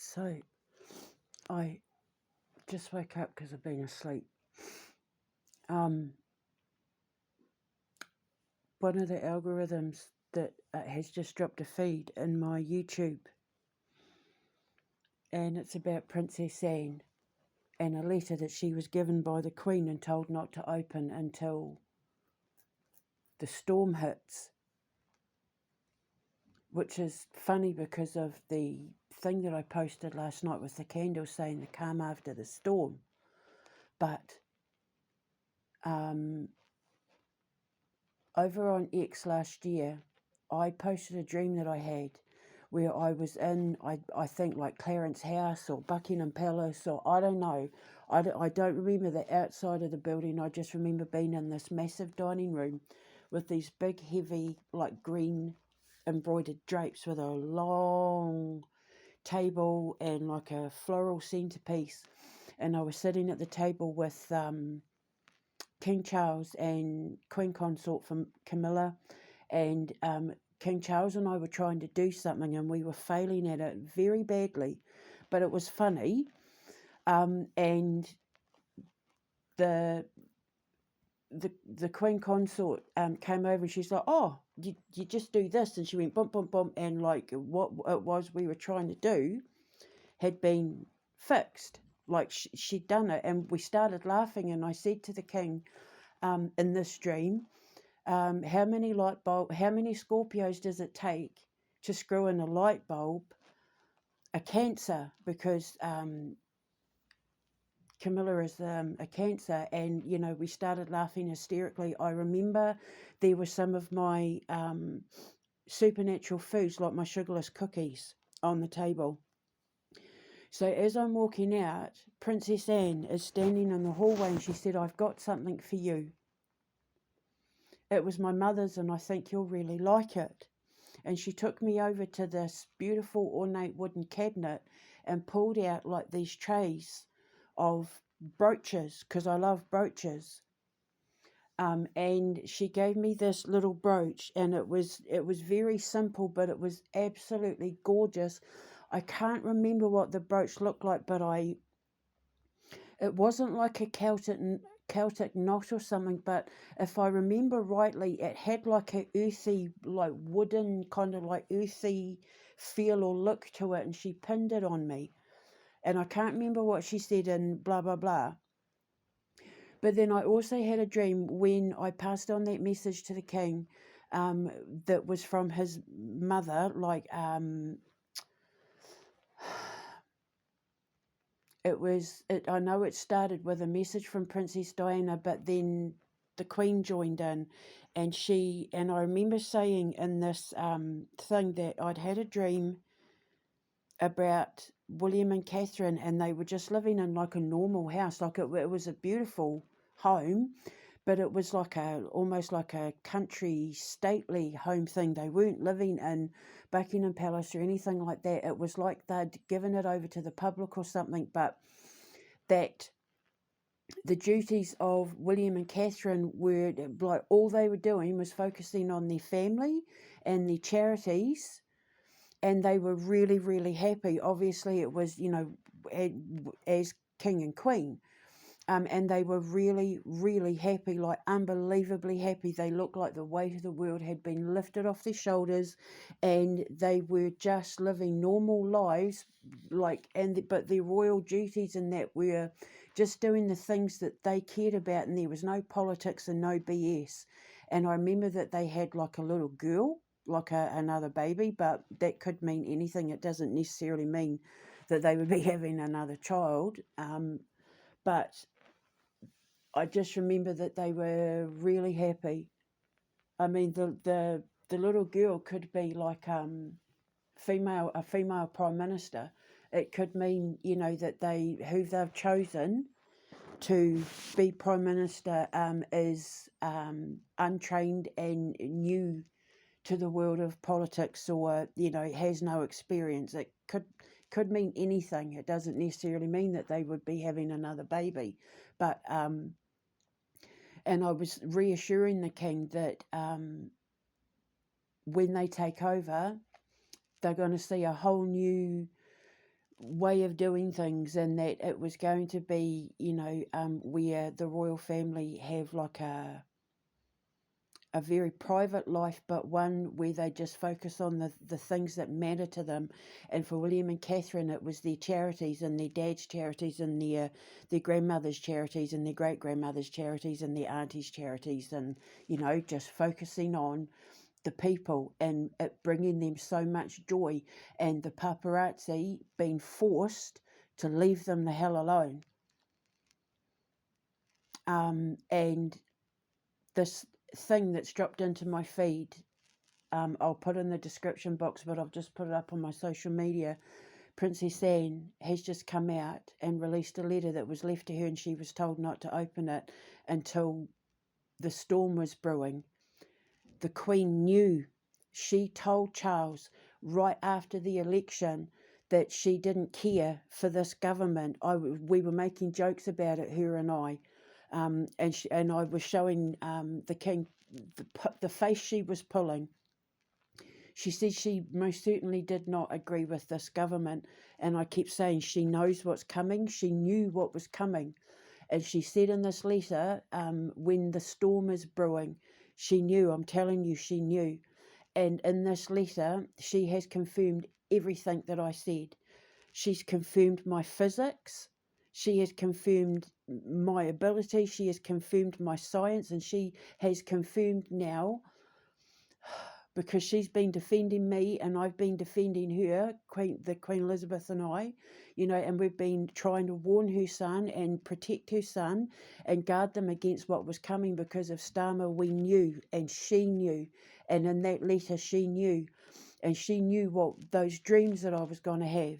So, I just woke up because I've been asleep. One of the algorithms that has just dropped a feed in my YouTube, and it's about Princess Anne and a letter that she was given by the Queen and told not to open until the storm hits, which is funny because of the thing that I posted last night with the candle saying the calm after the storm. But over on X last year, I posted a dream that I had where I was in, I think, like Clarence House or Buckingham Palace, or I don't know. I don't remember the outside of the building. I just remember being in this massive dining room with these big, heavy, like green embroidered drapes with a long table and like a floral centerpiece. And I was sitting at the table with King Charles and Queen Consort from Camilla, and King Charles and I were trying to do something and we were failing at it very badly, but it was funny. And the Queen Consort came over and she's like, "Oh, you just do this," and she went bump bump bump, and like what it was we were trying to do had been fixed. Like she'd done it, and we started laughing. And I said to the king, in this dream, how many Scorpios does it take to screw in a light bulb? A Cancer, because Camilla is a Cancer, and we started laughing hysterically. I remember there were some of my supernatural foods, like my sugarless cookies, on the table. So as I'm walking out, Princess Anne is standing in the hallway and she said, "I've got something for you. It was my mother's and I think you'll really like it." And she took me over to this beautiful ornate wooden cabinet and pulled out like these trays of brooches, because I love brooches. And she gave me this little brooch, and it was very simple, but it was absolutely gorgeous. I can't remember what the brooch looked like, but it wasn't like a Celtic knot or something, but if I remember rightly, it had like a earthy, like wooden, kind of like earthy feel or look to it, and she pinned it on me. And I can't remember what she said and blah, blah, blah. But then I also had a dream when I passed on that message to the king, that was from his mother, like, I know it started with a message from Princess Diana, but then the Queen joined in, and I remember saying in this thing that I'd had a dream about William and Catherine, and they were just living in like a normal house. Like it was a beautiful home, but it was like almost like a country stately home thing. They weren't living in Buckingham Palace or anything like that. It was like they'd given it over to the public or something, but that the duties of William and Catherine were like all they were doing was focusing on their family and their charities, and they were really, really happy. Obviously, it was, as king and queen. And they were really, really happy, like unbelievably happy. They looked like the weight of the world had been lifted off their shoulders, and they were just living normal lives, but their royal duties and that were just doing the things that they cared about, and there was no politics and no BS. And I remember that they had like a little girl, like another baby, but that could mean anything. It doesn't necessarily mean that they would be having another child. But I just remember that they were really happy. I mean, the little girl could be like a female prime minister. It could mean, that who they've chosen to be prime minister is untrained and new to the world of politics, or has no experience. It could mean anything. It doesn't necessarily mean that they would be having another baby, but and I was reassuring the king that when they take over, they're going to see a whole new way of doing things, and that it was going to be, you know, where the royal family have like a very private life, but one where they just focus on the things that matter to them. And for William and Catherine, it was their charities and their dad's charities and their grandmother's charities and their great-grandmother's charities and their auntie's charities, and, you know, just focusing on the people and it bringing them so much joy, and the paparazzi being forced to leave them the hell alone. And this thing that's dropped into my feed, I'll put in the description box, but I've just put it up on my social media. Princess Anne has just come out and released a letter that was left to her, and she was told not to open it until the storm was brewing. The Queen knew. She told Charles right after the election that she didn't care for this government. We were making jokes about it, her and I. And I was showing the king the face she was pulling. She said she most certainly did not agree with this government, and I kept saying she knows what's coming. She knew what was coming, and she said in this letter, when the storm is brewing, she knew. I'm telling you, she knew. And in this letter, she has confirmed everything that I said. She's confirmed my physics. She has confirmed my ability. She has confirmed my science. And she has confirmed now, because she's been defending me and I've been defending her, the Queen Elizabeth and I, you know, and we've been trying to warn her son and protect her son and guard them against what was coming because of STARMER. We knew, and she knew. And in that letter, she knew. And she knew what those dreams that I was going to have.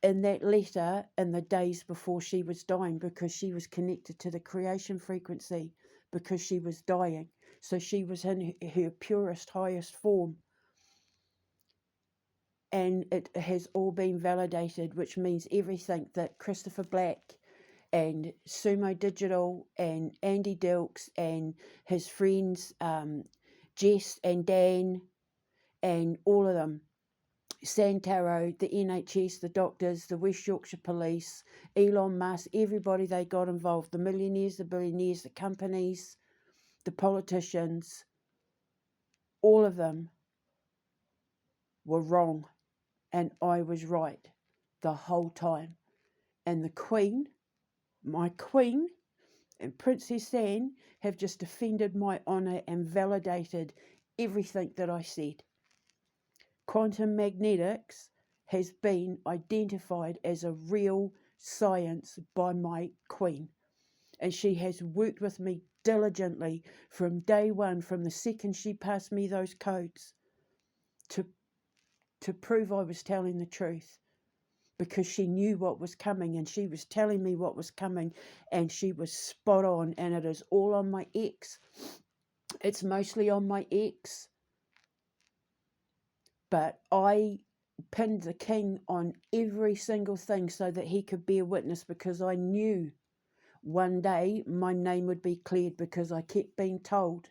In that letter, in the days before she was dying, because she was connected to the creation frequency, because she was dying. So she was in her purest, highest form. And it has all been validated, which means everything that Christopher Black and Sumo Digital and Andy Dilks and his friends, Jess and Dan and all of them, Santaro, the NHS, the doctors, the West Yorkshire Police, Elon Musk, everybody, they got involved, the millionaires, the billionaires, the companies, the politicians, all of them were wrong, and I was right the whole time. And the Queen, my Queen, and Princess Anne have just defended my honour and validated everything that I said. Quantum magnetics has been identified as a real science by my Queen, and she has worked with me diligently from day one, from the second she passed me those codes, to prove I was telling the truth, because she knew what was coming and she was telling me what was coming, and she was spot on. And it is all on my ex. It's mostly on my ex, but I pinned the king on every single thing so that he could bear witness, because I knew one day my name would be cleared, because I kept being told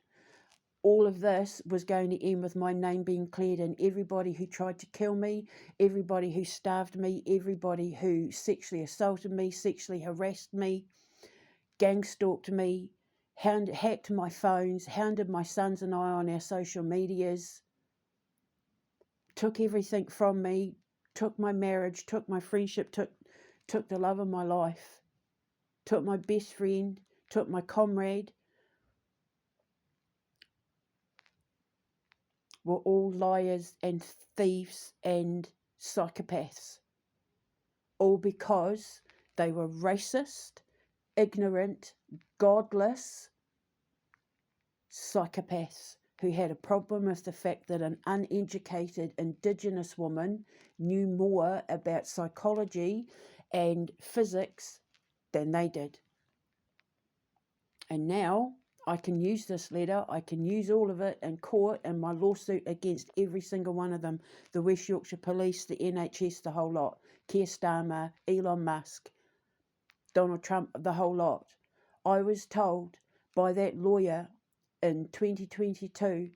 all of this was going to end with my name being cleared, and everybody who tried to kill me, everybody who starved me, everybody who sexually assaulted me, sexually harassed me, gang stalked me, hacked my phones, hounded my sons and I on our social medias, took everything from me, took my marriage, took my friendship, took the love of my life, took my best friend, took my comrade, were all liars and thieves and psychopaths, all because they were racist, ignorant, godless psychopaths who had a problem with the fact that an uneducated Indigenous woman knew more about psychology and physics than they did. And now I can use this letter, I can use all of it in court and my lawsuit against every single one of them. The West Yorkshire Police, the NHS, the whole lot. Keir Starmer, Elon Musk, Donald Trump, the whole lot. I was told by that lawyer in 2022,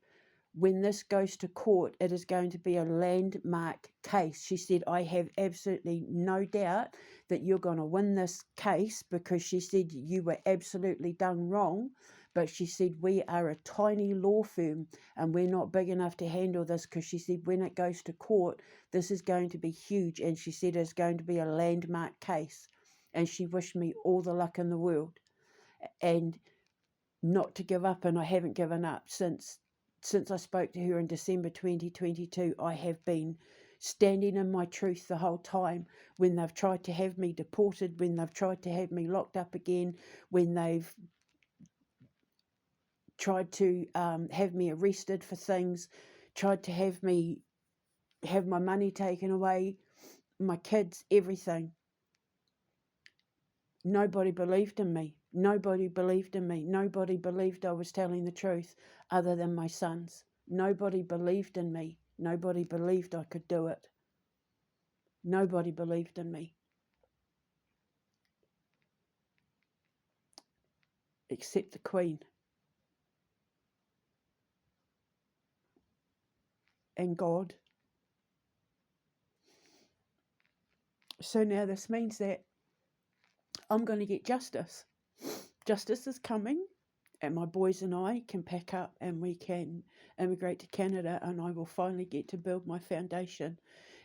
when this goes to court, it is going to be a landmark case. She said, I have absolutely no doubt that you're going to win this case, because she said you were absolutely done wrong. But she said, we are a tiny law firm and we're not big enough to handle this, because she said when it goes to court, this is going to be huge. And she said it's going to be a landmark case. And she wished me all the luck in the world, and not to give up. And I haven't given up since I spoke to her in December 2022. I have been standing in my truth the whole time. When they've tried to have me deported, when they've tried to have me locked up again, when they've tried to have me arrested for things, tried to have me have my money taken away, my kids, everything. Nobody believed in me. Nobody believed in me. Nobody believed I was telling the truth other than my sons. Nobody believed in me. Nobody believed I could do it. Nobody believed in me. Except the Queen. And God. So now this means that I'm going to get justice. Justice is coming, and my boys and I can pack up and we can immigrate to Canada, and I will finally get to build my foundation.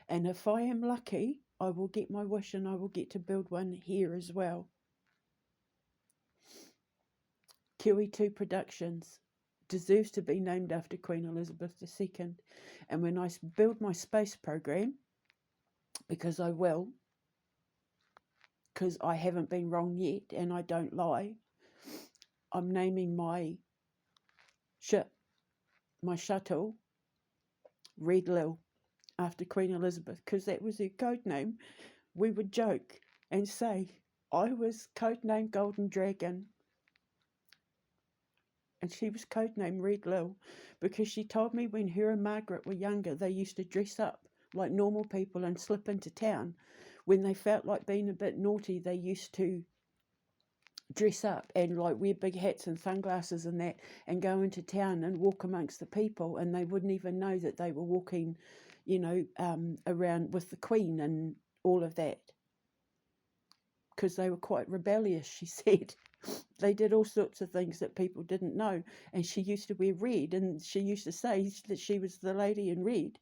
And if I am lucky, I will get my wish and I will get to build one here as well. QE2 Productions deserves to be named after Queen Elizabeth II. And when I build my space program, because I will, because I haven't been wrong yet and I don't lie, I'm naming my ship, my shuttle, Red Lil, after Queen Elizabeth, because that was her code name. We would joke and say I was codenamed Golden Dragon and she was codenamed Red Lil, because she told me when her and Margaret were younger, they used to dress up like normal people and slip into town. When they felt like being a bit naughty, they used to dress up and like wear big hats and sunglasses and that, and go into town and walk amongst the people, and they wouldn't even know that they were walking, around with the Queen and all of that, because they were quite rebellious, she said. They did all sorts of things that people didn't know, and she used to wear red, and she used to say that she was the lady in red.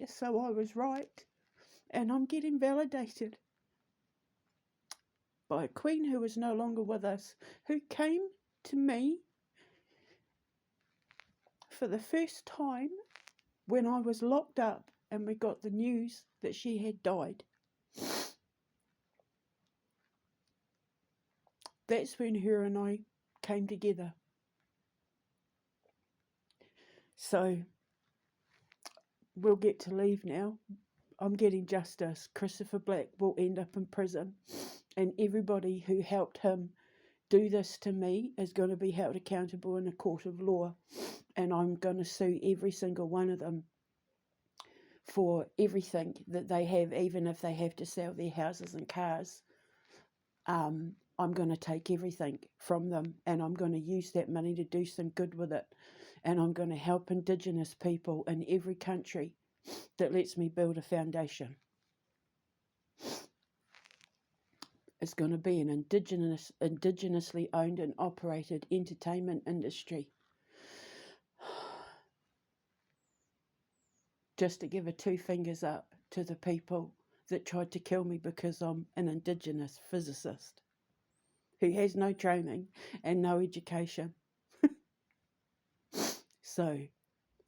So I was right, and I'm getting validated by a Queen who is no longer with us, who came to me for the first time when I was locked up and we got the news that she had died. That's when her and I came together. So we'll get to leave now. I'm getting justice. Christopher Black will end up in prison, and everybody who helped him do this to me is going to be held accountable in a court of law, and I'm going to sue every single one of them for everything that they have, even if they have to sell their houses and cars. I'm going to take everything from them, and I'm going to use that money to do some good with it, and I'm going to help Indigenous people in every country that lets me build a foundation. It's going to be an indigenously owned and operated entertainment industry. Just to give a 2 fingers up to the people that tried to kill me because I'm an Indigenous physicist who has no training and no education. So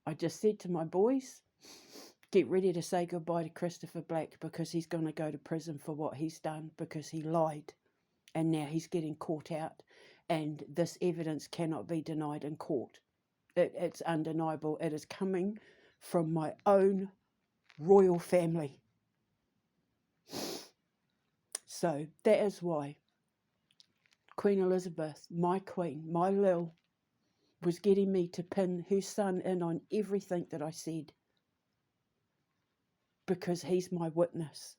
I just said to my boys, get ready to say goodbye to Christopher Black, because he's going to go to prison for what he's done, because he lied, and now he's getting caught out, and this evidence cannot be denied in court. It's undeniable. It is coming from my own royal family. So that is why Queen Elizabeth, my queen, my Lil, was getting me to pin her son in on everything that I said, because he's my witness.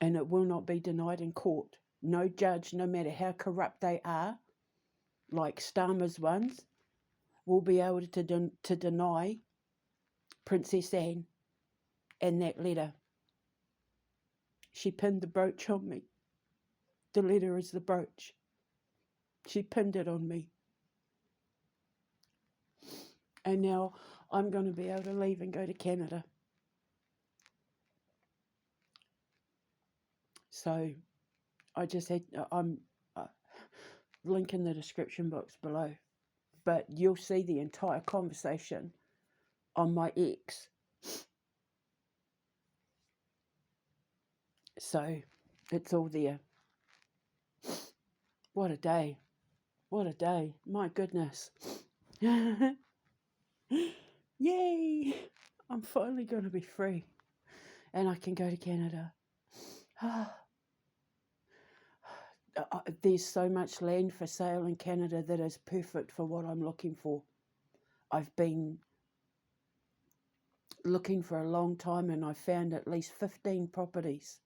And it will not be denied in court. no judge, no matter how corrupt they are, like STARMER's ones, will be able to deny Princess Anne and that letter. She pinned the brooch on me. The letter is the brooch. She pinned it on me. And now I'm going to be able to leave and go to Canada. So I just had, I'm link in the description box below. But you'll see the entire conversation on my ex. So it's all there. What a day. What a day. My goodness. Yay! I'm finally going to be free. And I can go to Canada. There's so much land for sale in Canada that is perfect for what I'm looking for. I've been looking for a long time and I found at least 15 properties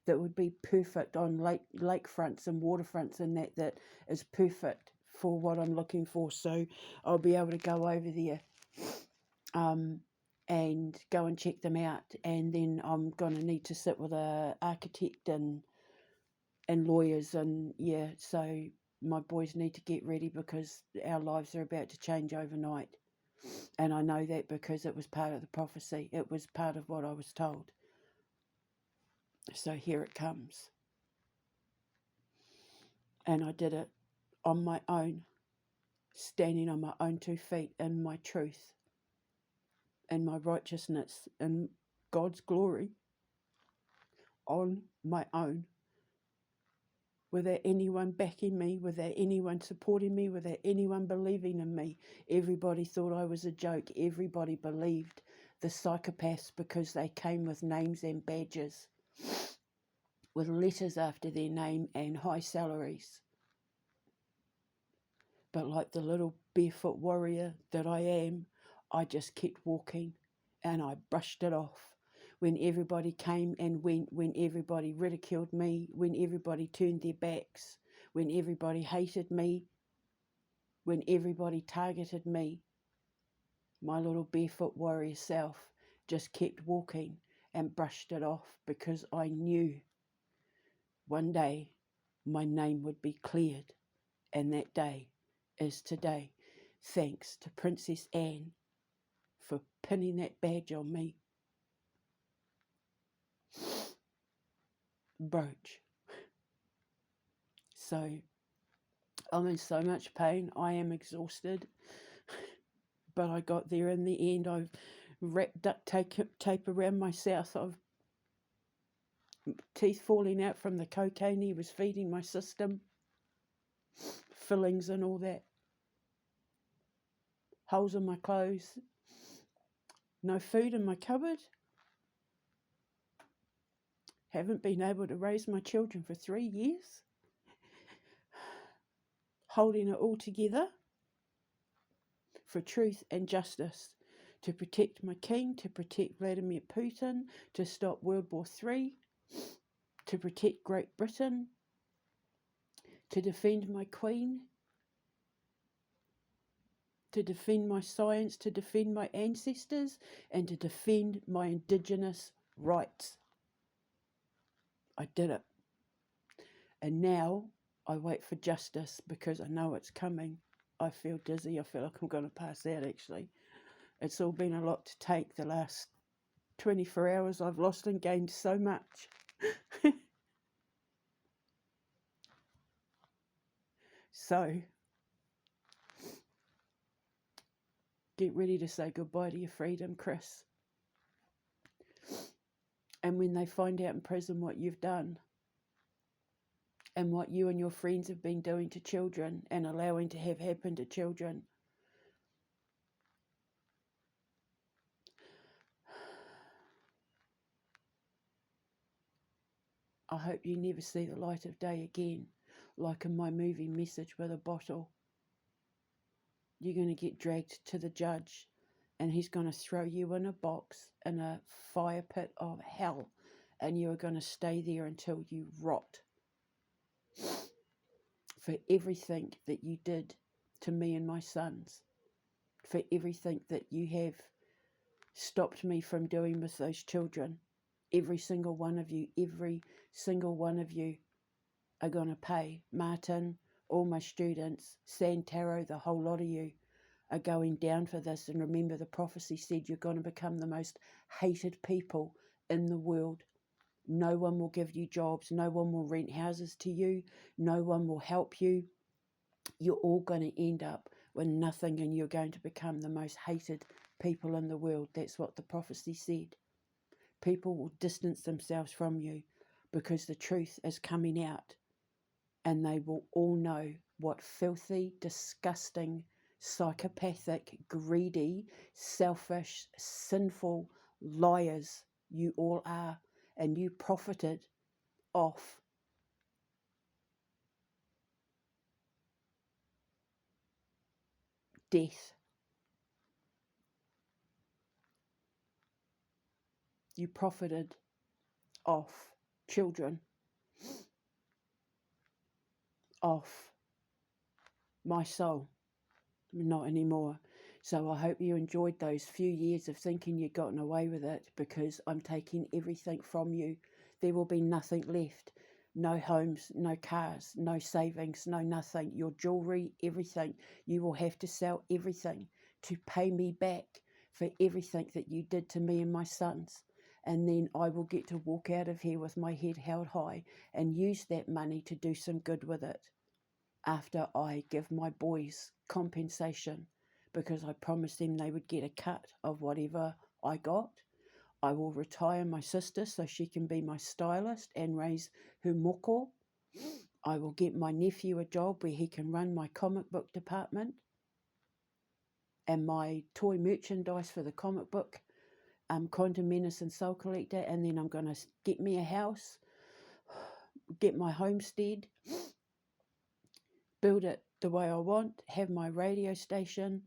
that would be perfect on lakefronts and waterfronts and that is perfect for what I'm looking for. So I'll be able to go over there and go and check them out. And then I'm going to need to sit with an architect and lawyers, and yeah, so my boys need to get ready because our lives are about to change overnight. And I know that because it was part of the prophecy. It was part of what I was told. So here it comes. And I did it on my own, standing on my own 2 feet in my truth and my righteousness and God's glory on my own. Without anyone backing me, without anyone supporting me, without anyone believing in me. Everybody thought I was a joke. Everybody believed the psychopaths because they came with names and badges, with letters after their name and high salaries. But like the little barefoot warrior that I am, I just kept walking and I brushed it off. When everybody came and went, when everybody ridiculed me, when everybody turned their backs, when everybody hated me, when everybody targeted me, my little barefoot warrior self just kept walking and brushed it off because I knew one day my name would be cleared, and that day is today. Thanks to Princess Anne for pinning that badge on me. Brooch. So I'm in so much pain. I am exhausted. But I got there in the end. I've wrapped duct tape around my mouth. I've teeth falling out from the cocaine he was feeding my system. Fillings and all that. Holes in my clothes. No food in my cupboard. Haven't been able to raise my children for 3 years. Holding it all together for truth and justice. To protect my king, to protect Vladimir Putin, to stop World War III, to protect Great Britain, to defend my queen, to defend my science, to defend my ancestors, and to defend my Indigenous rights. I did it. And now I wait for justice because I know it's coming. I feel dizzy. I feel like I'm going to pass out, actually. It's all been a lot to take. The last 24 hours I've lost and gained so much. So, get ready to say goodbye to your freedom, Chris. And when they find out in prison what you've done, and what you and your friends have been doing to children and allowing to have happen to children, I hope you never see the light of day again, like in my movie Message with a Bottle. You're going to get dragged to the judge and he's going to throw you in a box in a fire pit of hell, and you are going to stay there until you rot. for everything that you did to me and my sons, for everything that you have stopped me from doing with those children. Every single one of you are going to pay. Martin, all my students, Santaro, the whole lot of you are going down for this. And remember, the prophecy said you're going to become the most hated people in the world. No one will give you jobs. No one will rent houses to you. No one will help you. You're all going to end up with nothing, and you're going to become the most hated people in the world. That's what the prophecy said. People will distance themselves from you because the truth is coming out, and they will all know what filthy, disgusting, psychopathic, greedy, selfish, sinful liars you all are. And you profited off death. You profited off children, off my soul. Not anymore. So I hope you enjoyed those few years of thinking you'd gotten away with it, because I'm taking everything from you. There will be nothing left. No homes, no cars, no savings, no nothing. Your jewellery, everything. You will have to sell everything to pay me back for everything that you did to me and my sons. And then I will get to walk out of here with my head held high and use that money to do some good with it, after I give my boys compensation, because I promised them they would get a cut of whatever I got. I will retire my sister so she can be my stylist and raise her moko. I will get my nephew a job where he can run my comic book department and my toy merchandise for the comic book, Quantum Menace and Soul Collector. And then I'm going to get me a house, get my homestead, build it the way I want, have my radio station,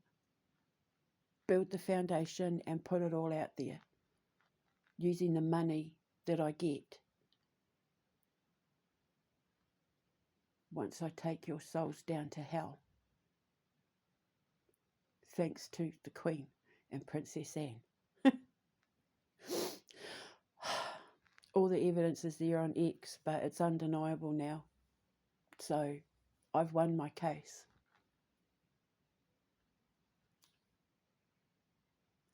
build the foundation and put it all out there using the money that I get once I take your souls down to hell. Thanks to the Queen and Princess Anne. All the evidence is there on X, but it's undeniable now. So I've won my case.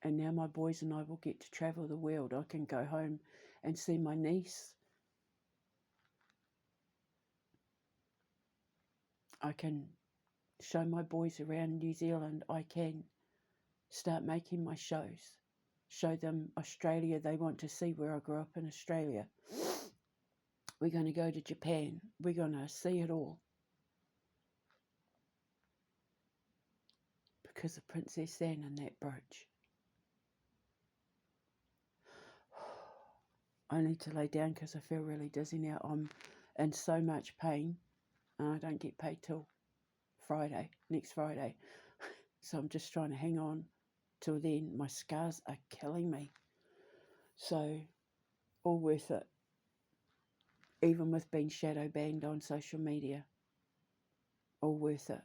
And now my boys and I will get to travel the world. I can go home and see my niece. I can show my boys around New Zealand. I can start making my shows. Show them Australia. They want to see where I grew up in Australia. We're going to go to Japan. We're going to see it all. Because of Princess Anne and that brooch. I need to lay down because I feel really dizzy now. I'm in so much pain and I don't get paid till Friday, next Friday. So I'm just trying to hang on till then. My scars are killing me. So, all worth it. Even with being shadow banned on social media. All worth it.